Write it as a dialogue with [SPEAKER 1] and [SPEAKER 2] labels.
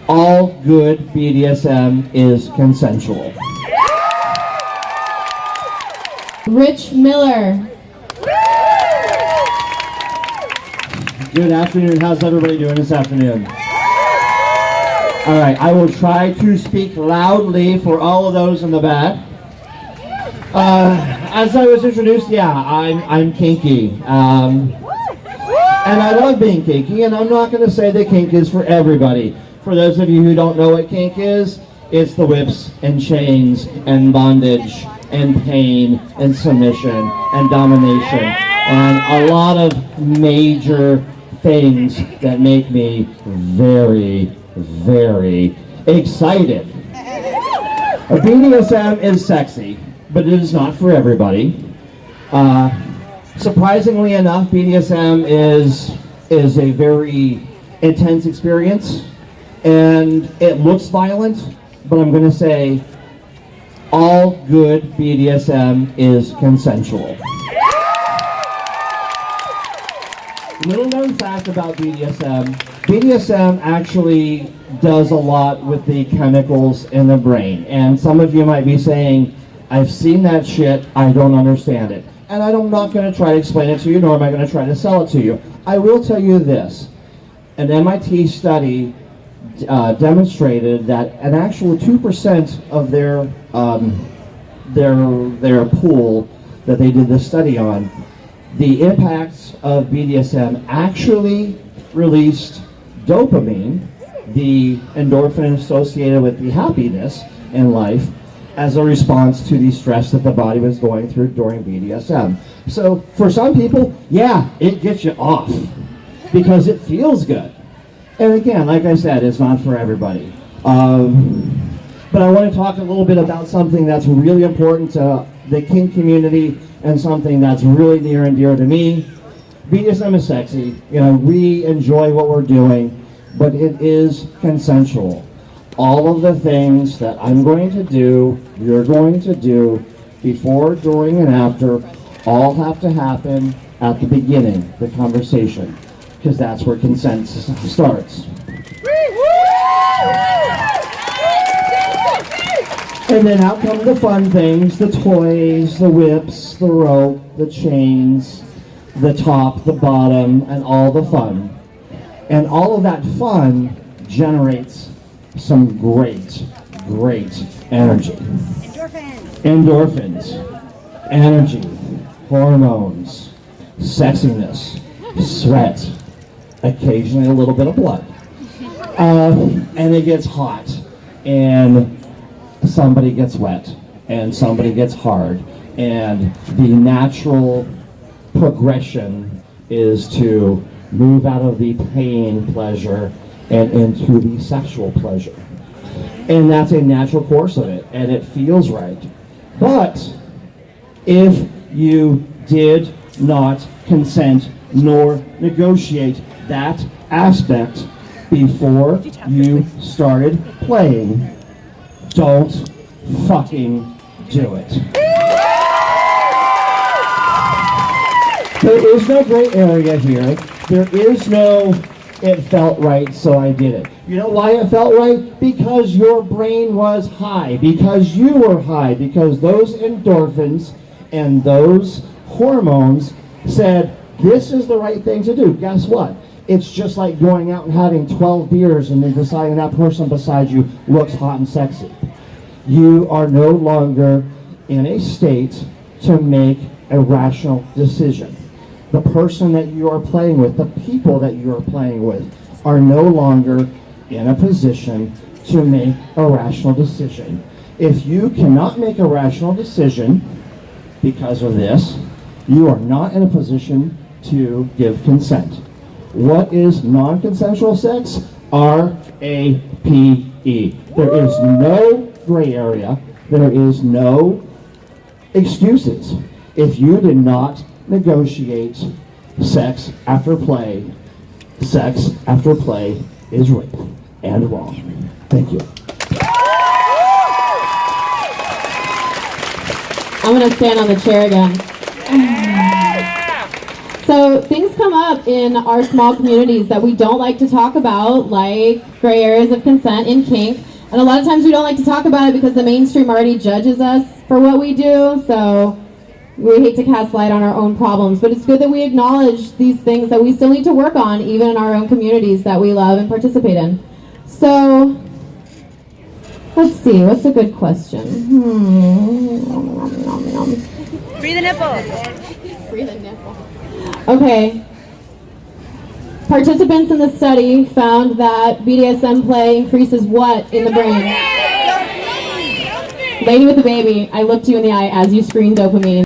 [SPEAKER 1] All good BDSM is consensual.
[SPEAKER 2] Rich Miller.
[SPEAKER 1] Good afternoon. How's everybody doing this afternoon? All right, I will try to speak loudly for all of those in the back. As I was introduced, yeah, I'm kinky. And I love being kinky, and I'm not going to say that kink is for everybody. For those of you who don't know what kink is, it's the whips and chains and bondage and pain and submission and domination and a lot of major things that make me very, very excited. BDSM is sexy, but it is not for everybody. Surprisingly enough, BDSM is a very intense experience, and it looks violent, but I'm going to say all good BDSM is consensual. Little known fact about BDSM, BDSM actually does a lot with the chemicals in the brain. And some of you might be saying, I've seen that shit, I don't understand it. And I'm not going to try to explain it to you, nor am I going to try to sell it to you. I will tell you this. An MIT study demonstrated that an actual 2% of their pool that they did this study on, the impacts of BDSM actually released dopamine, the endorphin associated with the happiness in life, as a response to the stress that the body was going through during BDSM. So for some people, yeah, it gets you off because it feels good. And again, like I said, it's not for everybody. But I want to talk a little bit about something that's really important to the kink community and something that's really near and dear to me. BDSM is sexy. You know, we enjoy what we're doing, but it is consensual. All of the things that I'm going to do, you're going to do, before, during, and after, all have to happen at the beginning, the conversation, because that's where consent starts. And then out come the fun things, the toys, the whips, the rope, the chains, the top, the bottom, and all the fun. And all of that fun generates some great energy. Endorphins, energy, hormones, sexiness, sweat, occasionally a little bit of blood. And it gets hot, and somebody gets wet, and somebody gets hard, and the natural progression is to move out of the pain pleasure and into the sexual pleasure. And that's a natural course of it, and it feels right. But if you did not consent nor negotiate that aspect before you started playing, don't fucking do it. There is no gray area here. There is no, it felt right, so I did it. You know why it felt right? Because your brain was high, because you were high, because those endorphins and those hormones said, this is the right thing to do. Guess what? It's just like going out and having 12 beers and then deciding that person beside you looks hot and sexy. You are no longer in a state to make a rational decision. The person that you are playing with, the people that you are playing with, are no longer in a position to make a rational decision. If you cannot make a rational decision because of this, you are not in a position to give consent. What is non-consensual sex? R-A-P-E. There is no gray area. There is no excuses. If you did not negotiate sex after play is rape and wrong. Thank you.
[SPEAKER 2] I'm going to stand on the chair again. So things come up in our small communities that we don't like to talk about, like gray areas of consent in kink. And a lot of times we don't like to talk about it because the mainstream already judges us for what we do, so we hate to cast light on our own problems. But it's good that we acknowledge these things that we still need to work on, even in our own communities that we love and participate in. So, let's see, what's a good question?
[SPEAKER 3] Free the nipple.
[SPEAKER 2] Free the nipple. Okay. Participants in the study found that BDSM play increases what in the brain? Lady with the baby, I looked you in the eye as you screamed dopamine.